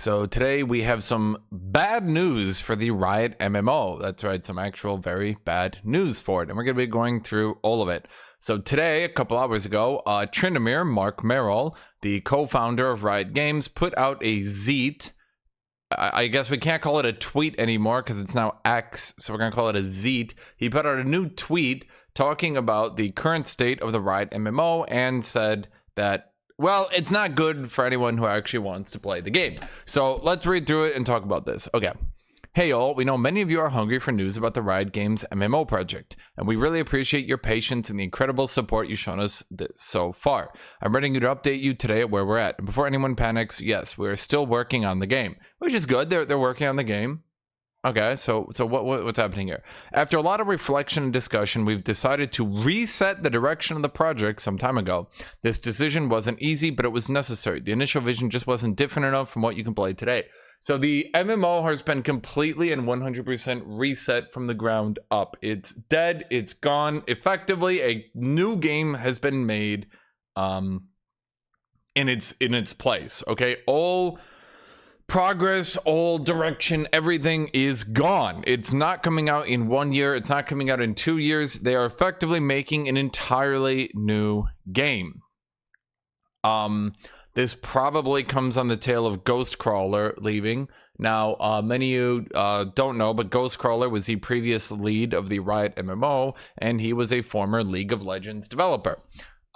So today we have some bad news for the Riot MMO. That's right, some actual very bad news for it. And we're going to be going through all of it. So today, a couple hours ago, Trinamir Mark Merrill, the co-founder of Riot Games, put out a zeet. I guess we can't call it a tweet anymore because it's now X, so we're going to call it a zeet. He put out a new tweet talking about the current state of the Riot MMO and said that, well, it's not good for anyone who actually wants to play the game. So let's read through it and talk about this. Okay. Hey all, we know many of you are hungry for news about the Riot Games MMO project, and we really appreciate your patience and the incredible support you've shown us so far. I'm writing you to update you today at where we're at. And before anyone panics, yes, we're still working on the game, which is good. They're working on the game. Okay, so what's happening here? After a lot of reflection and discussion, we've decided to reset the direction of the project some time ago. This decision wasn't easy, but it was necessary. The initial vision just wasn't different enough from what you can play today. So the MMO has been completely and 100% reset from the ground up. It's dead, it's gone. Effectively, a new game has been made in its place. Okay, all progress, all direction, everything is gone. It's not coming out in 1 year. It's not coming out in 2 years. They are effectively making an entirely new game. This probably comes on the tail of Ghostcrawler leaving. Now, many of you don't know, but Ghostcrawler was the previous lead of the Riot MMO, and he was a former League of Legends developer.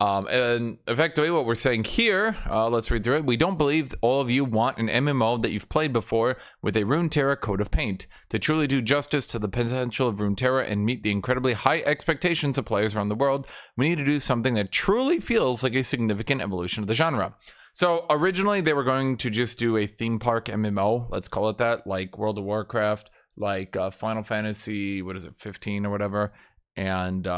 And effectively what we're saying here, let's read through it. We don't believe all of you want an MMO that you've played before with a Runeterra coat of paint. To truly do justice to the potential of Runeterra and meet the incredibly high expectations of players around the world, we need to do something that truly feels like a significant evolution of the genre. So originally they were going to just do a theme park MMO, let's call it that, like World of Warcraft, like Final Fantasy, 15 or whatever. And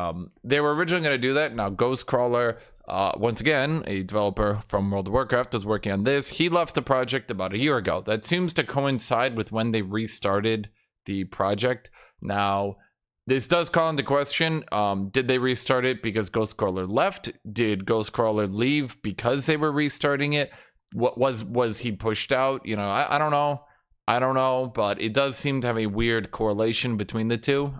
they were originally going to do that. Now, Ghostcrawler, once again, a developer from World of Warcraft, was working on this. He left the project about a year ago. That seems to coincide with when they restarted the project. Now, this does call into question, did they restart it because Ghostcrawler left? Did Ghostcrawler leave because they were restarting it? What was he pushed out? You know, I don't know. I don't know, but it does seem to have a weird correlation between the two.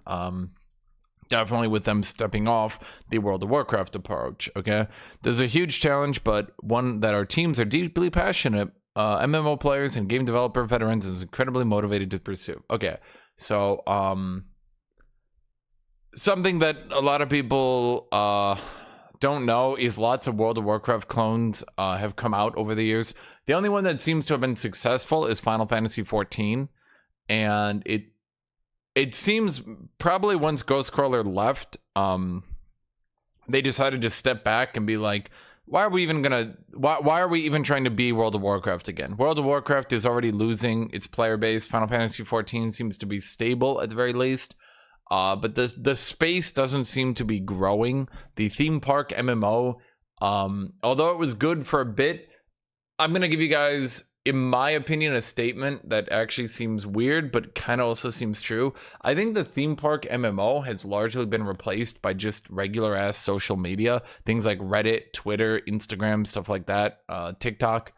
Definitely with them stepping off the World of Warcraft approach, okay? There's a huge challenge, but one that our teams are deeply passionate, MMO players and game developer veterans is incredibly motivated to pursue. Okay, so something that a lot of people don't know is lots of World of Warcraft clones have come out over the years. The only one that seems to have been successful is Final Fantasy 14, and it seems probably once Ghostcrawler left, they decided to step back and be like, why are we even trying to be World of Warcraft again? World of Warcraft is already losing its player base. Final Fantasy 14 seems to be stable at the very least. But the space doesn't seem to be growing. The theme park MMO, although it was good for a bit, I'm going to give you guys, in my opinion, a statement that actually seems weird, but kind of also seems true. I think the theme park MMO has largely been replaced by just regular ass social media. Things like Reddit, Twitter, Instagram, stuff like that, TikTok.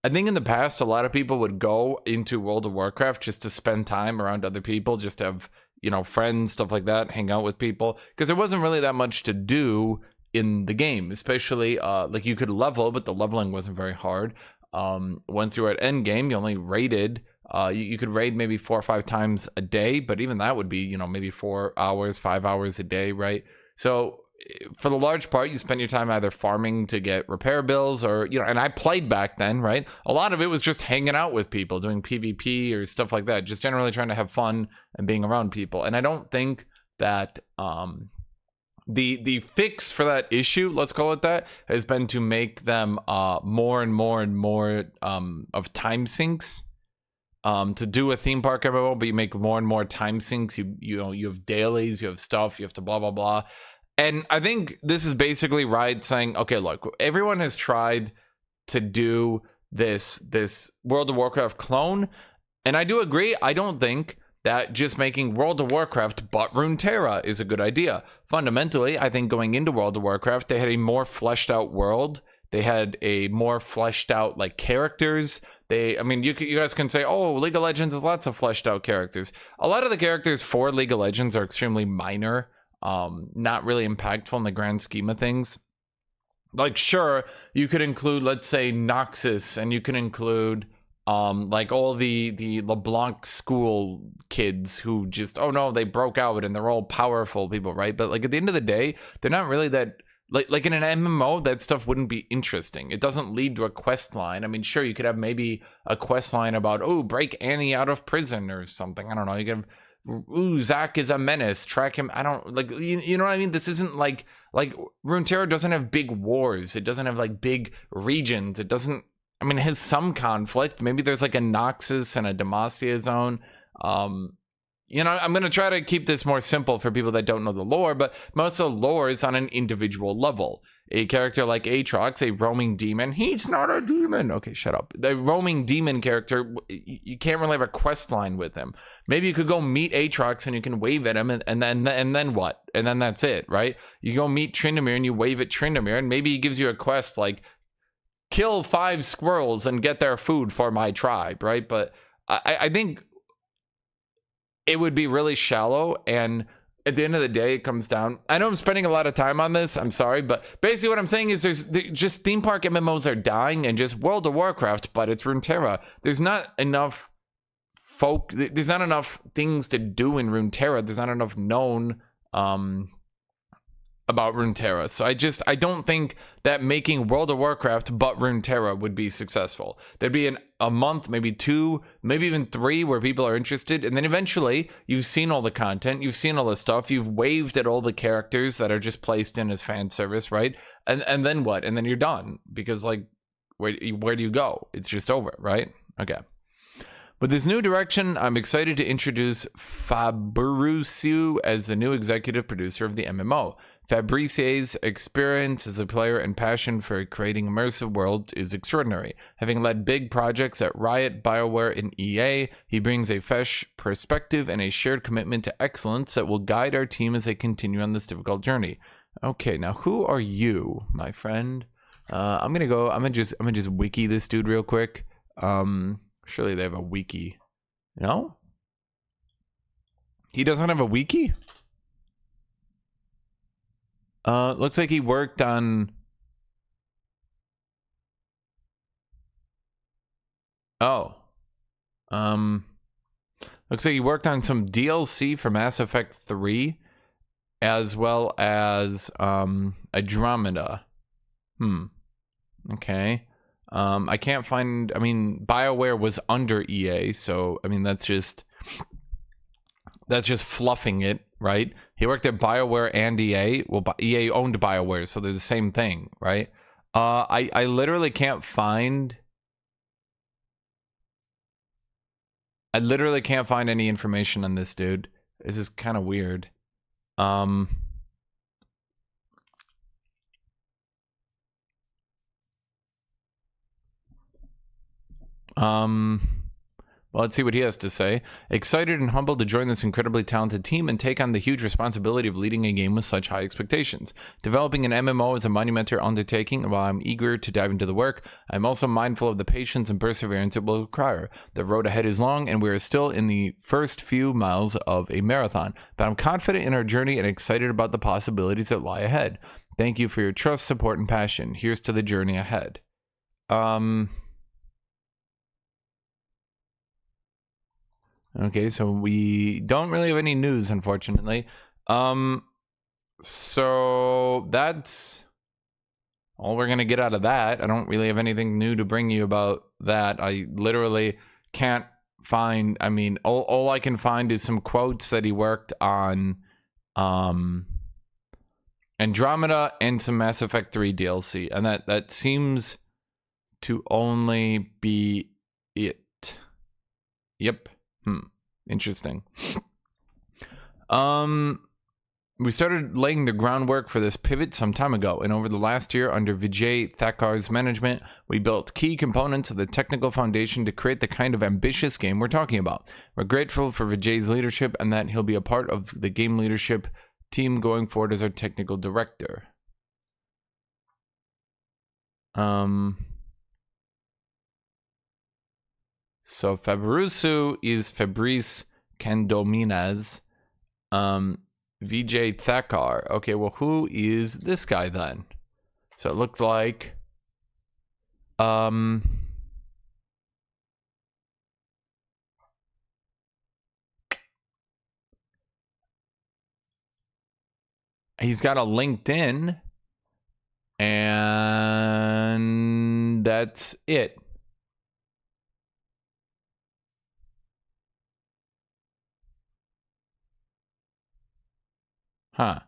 I think in the past, a lot of people would go into World of Warcraft just to spend time around other people, just to have, you know, friends, stuff like that, hang out with people, because there wasn't really that much to do in the game, especially like you could level, but the leveling wasn't very hard. Once you were at end game, you only raided, you could raid maybe 4 or 5 times a day, but even that would be, you know, maybe 4 hours, 5 hours a day, right? So for the large part, you spend your time either farming to get repair bills or, you know, and I played back then, right? A lot of it was just hanging out with people, doing PvP or stuff like that, just generally trying to have fun and being around people. And I don't think that, the fix for that issue, let's call it that, has been to make them more and more of time sinks. To do a theme park MMO, but you make more and more time sinks. You know, you have dailies, you have stuff, you have to blah blah blah. And I think this is basically Riot saying, okay, look, everyone has tried to do this World of Warcraft clone, and I do agree. I don't think that just making World of Warcraft but Runeterra is a good idea. Fundamentally, I think going into World of Warcraft, they had a more fleshed out world They had a more fleshed out like characters. I mean, you guys can say, oh, League of Legends has lots of fleshed out characters. A lot of the characters for League of Legends are extremely minor, not really impactful in the grand scheme of things. Like, sure, you could include, let's say, Noxus, and you can include like all the LeBlanc school kids who just, oh no, they broke out and they're all powerful people, right? But like at the end of the day, they're not really that. Like in an MMO, that stuff wouldn't be interesting. It doesn't lead to a quest line. I mean, sure, you could have maybe a quest line about, oh, break Annie out of prison or something. I don't know. You could have, ooh, Zach is a menace. Track him. I don't like. You know what I mean? This isn't like Runeterra doesn't have big wars. It doesn't have like big regions. It doesn't. I mean, it has some conflict. Maybe there's like a Noxus and a Demacia zone. You know, I'm going to try to keep this more simple for people that don't know the lore, but most of the lore is on an individual level. A character like Aatrox, a roaming demon, he's not a demon. Okay, shut up. The roaming demon character, you can't really have a quest line with him. Maybe you could go meet Aatrox and you can wave at him, and then what? And then that's it, right? You go meet Tryndamere and you wave at Tryndamere, and maybe he gives you a quest like, kill 5 squirrels and get their food for my tribe, right? But I think it would be really shallow, and at the end of the day, it comes down. I know I'm spending a lot of time on this. I'm sorry, but basically what I'm saying is there's just theme park MMOs are dying, and just World of Warcraft, but it's Runeterra. There's not enough there's not enough things to do in Runeterra. There's not enough known about Runeterra. So I don't think that making World of Warcraft but Runeterra would be successful. There'd be a month, maybe 2, maybe even 3 where people are interested, and then eventually you've seen all the content, you've seen all the stuff, you've waved at all the characters that are just placed in as fan service, right? And then what? And then you're done, because like where do you go? It's just over, right? Okay. With this new direction, I'm excited to introduce Fabricio as the new executive producer of the MMO. Fabricio's experience as a player and passion for creating immersive worlds is extraordinary. Having led big projects at Riot, BioWare, and EA, he brings a fresh perspective and a shared commitment to excellence that will guide our team as they continue on this difficult journey. Okay, now who are you, my friend? I'm gonna just wiki this dude real quick. Surely they have a wiki. No? He doesn't have a wiki? Looks like he worked on... Oh. Looks like he worked on some DLC for Mass Effect 3, as well as Andromeda. Okay. I can't find... I mean, BioWare was under EA, so, I mean, that's just fluffing it, right? He worked at BioWare and EA. Well, EA owned BioWare, so they're the same thing, right? I literally can't find... I literally can't find any information on this dude. This is kind of weird. Well, let's see what he has to say. Excited and humbled to join this incredibly talented team and take on the huge responsibility of leading a game with such high expectations. Developing an MMO is a monumental undertaking, and while I'm eager to dive into the work, I'm also mindful of the patience and perseverance it will require. The road ahead is long, and we are still in the first few miles of a marathon, but I'm confident in our journey and excited about the possibilities that lie ahead. Thank you for your trust, support, and passion. Here's to the journey ahead. Okay, so we don't really have any news, unfortunately. So that's all we're gonna get out of that. I don't really have anything new to bring you about that. I literally can't find... I mean, all I can find is some quotes that he worked on Andromeda and some Mass Effect 3 DLC, and that seems to only be it. Yep. Interesting. We started laying the groundwork for this pivot some time ago, and over the last year, under Vijay Thakur's management, we built key components of the technical foundation to create the kind of ambitious game we're talking about. We're grateful for Vijay's leadership and that he'll be a part of the game leadership team going forward as our technical director. So Fabrusu is Fabrice Candominez. VJ Thakar. Okay, well, who is this guy then? So it looks like he's got a LinkedIn, and that's it. Huh.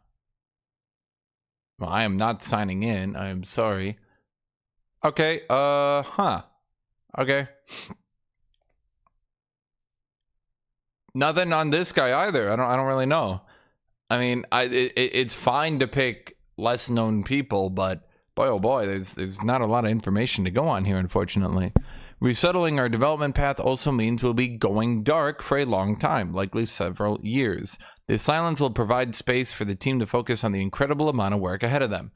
Well, I am not signing in. I am sorry. Okay, huh. Okay. Nothing on this guy either. I don't really know. I mean, it's fine to pick less known people, but boy oh boy, there's not a lot of information to go on here, unfortunately. Resettling our development path also means we'll be going dark for a long time, likely several years. This silence will provide space for the team to focus on the incredible amount of work ahead of them.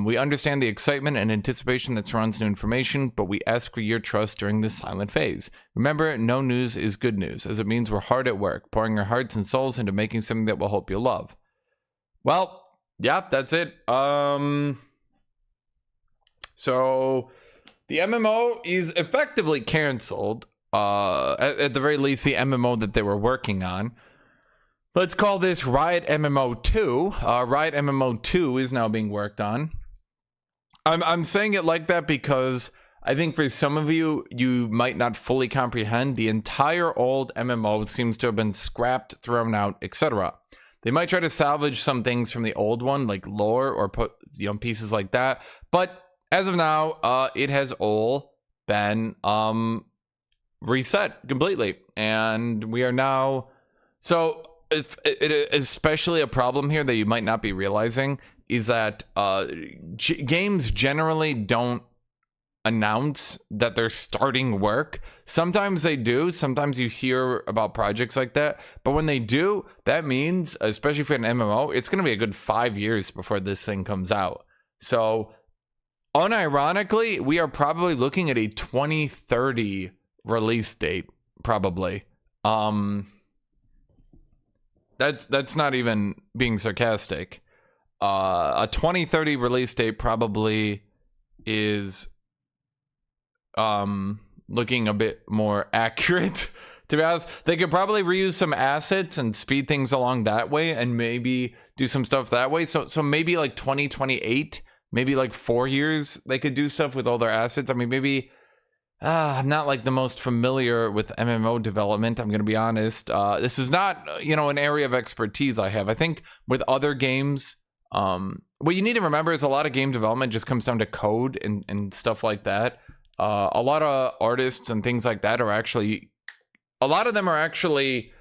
We understand the excitement and anticipation that surrounds new information, but we ask for your trust during this silent phase. Remember, no news is good news, as it means we're hard at work, pouring our hearts and souls into making something that we'll hope you'll love. Well, yeah, that's it. So the MMO is effectively canceled. At the very least, the MMO that they were working on. Let's call this RIOT MMO 2. RIOT MMO 2 is now being worked on. I'm saying it like that because I think for some of you, you might not fully comprehend. The entire old MMO seems to have been scrapped, thrown out, etc. They might try to salvage some things from the old one, like lore or put pieces like that. But as of now, it has all been reset completely, and we are now so. If it is especially a problem here that you might not be realizing is that games generally don't announce that they're starting work. Sometimes they do. Sometimes you hear about projects like that. But when they do, that means, especially for an MMO, it's going to be a good 5 years before this thing comes out. So unironically, we are probably looking at a 2030 release date, probably. That's not even being sarcastic. A 2030 release date probably is looking a bit more accurate. To be honest, they could probably reuse some assets and speed things along that way, and maybe do some stuff that way. So maybe like 2028, maybe like 4 years they could do stuff with all their assets. I mean, maybe. I'm not like the most familiar with MMO development, I'm going to be honest. This is not, an area of expertise I have. I think with other games, what you need to remember is a lot of game development just comes down to code and stuff like that. A lot of artists and things like that a lot of them are actually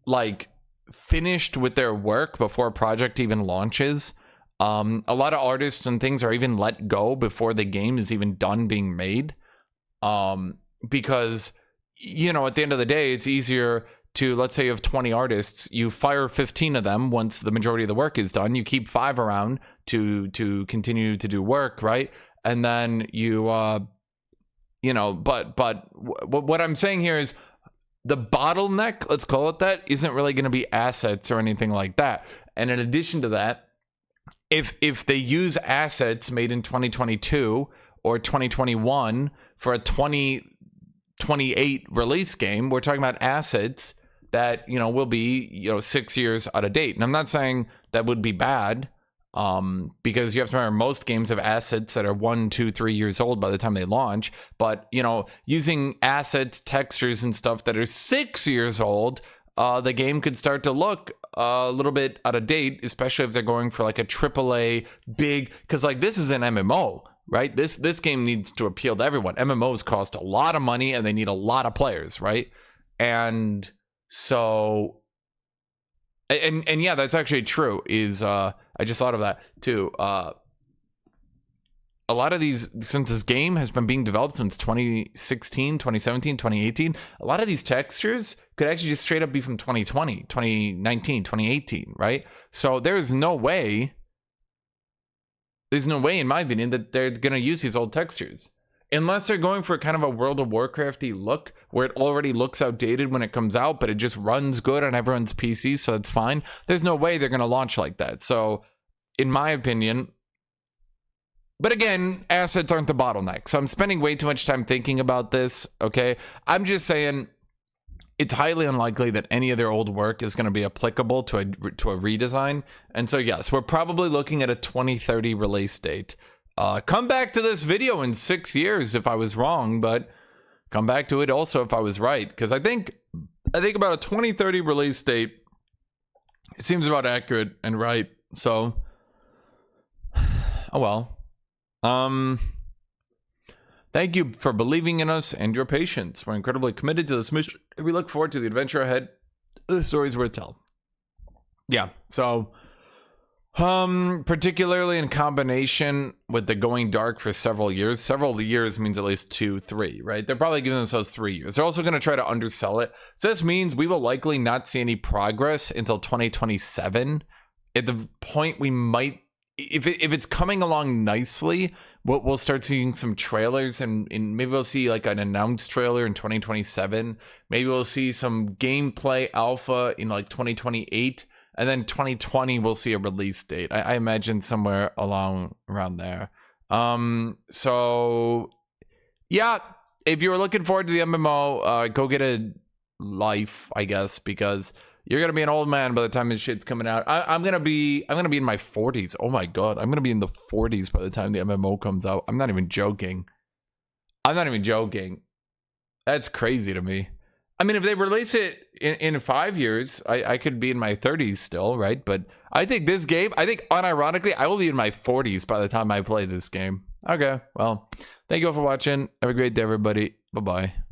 like finished with their work before a project even launches. A lot of artists and things are even let go before the game is even done being made. Because, at the end of the day, it's easier to, let's say you have 20 artists, you fire 15 of them once the majority of the work is done. You keep 5 around to continue to do work, right? And then you, but what I'm saying here is the bottleneck, let's call it that, isn't really going to be assets or anything like that. And in addition to that, if they use assets made in 2022 or 2021 for a 2028 release game, we're talking about assets that, will be, 6 years out of date. And I'm not saying that would be bad, because you have to remember most games have assets that are 1, 2, 3 years old by the time they launch. But, using assets, textures and stuff that are 6 years old, the game could start to look a little bit out of date, especially if they're going for like a AAA big, because like this is an MMO. Right? This game needs to appeal to everyone. MMOs cost a lot of money and they need a lot of players, right? And so, and yeah, that's actually true. I just thought of that too. A lot of these, since this game has been being developed since 2016, 2017, 2018, a lot of these textures could actually just straight up be from 2020, 2019, 2018, right? So there's no way there's no way, in my opinion, that they're going to use these old textures. Unless they're going for kind of a World of Warcrafty look, where it already looks outdated when it comes out, but it just runs good on everyone's PC, so that's fine. There's no way they're going to launch like that. So, in my opinion, but again, assets aren't the bottleneck. So I'm spending way too much time thinking about this, okay? I'm just saying it's highly unlikely that any of their old work is going to be applicable to a redesign. And so, yes, we're probably looking at a 2030 release date. Come back to this video in 6 years if I was wrong, but come back to it also if I was right. Because I think about a 2030 release date, it seems about accurate and right. So, oh well. Thank you for believing in us and your patience. We're incredibly committed to this mission. We look forward to the adventure ahead. The stories we're to tell. Yeah, so particularly in combination with the going dark for several years. Several years means at least 2, 3, right? They're probably giving themselves 3 years. They're also going to try to undersell it. So this means we will likely not see any progress until 2027. At the point we might, if it's coming along nicely, we'll start seeing some trailers, and maybe we'll see like an announced trailer in 2027. Maybe we'll see some gameplay alpha in like 2028, and then 2020 we'll see a release date. I imagine somewhere around there. So yeah, if you're looking forward to the MMO, go get a life, I guess, because you're gonna be an old man by the time this shit's coming out. I'm gonna be in my 40s. Oh my god, I'm gonna be in the 40s by the time the MMO comes out. I'm not even joking. That's crazy to me. I mean, if they release it in 5 years, I could be in my 30s still, right? But I think this game, unironically, I will be in my 40s by the time I play this game. Okay, well, thank you all for watching. Have a great day, everybody. Bye-bye.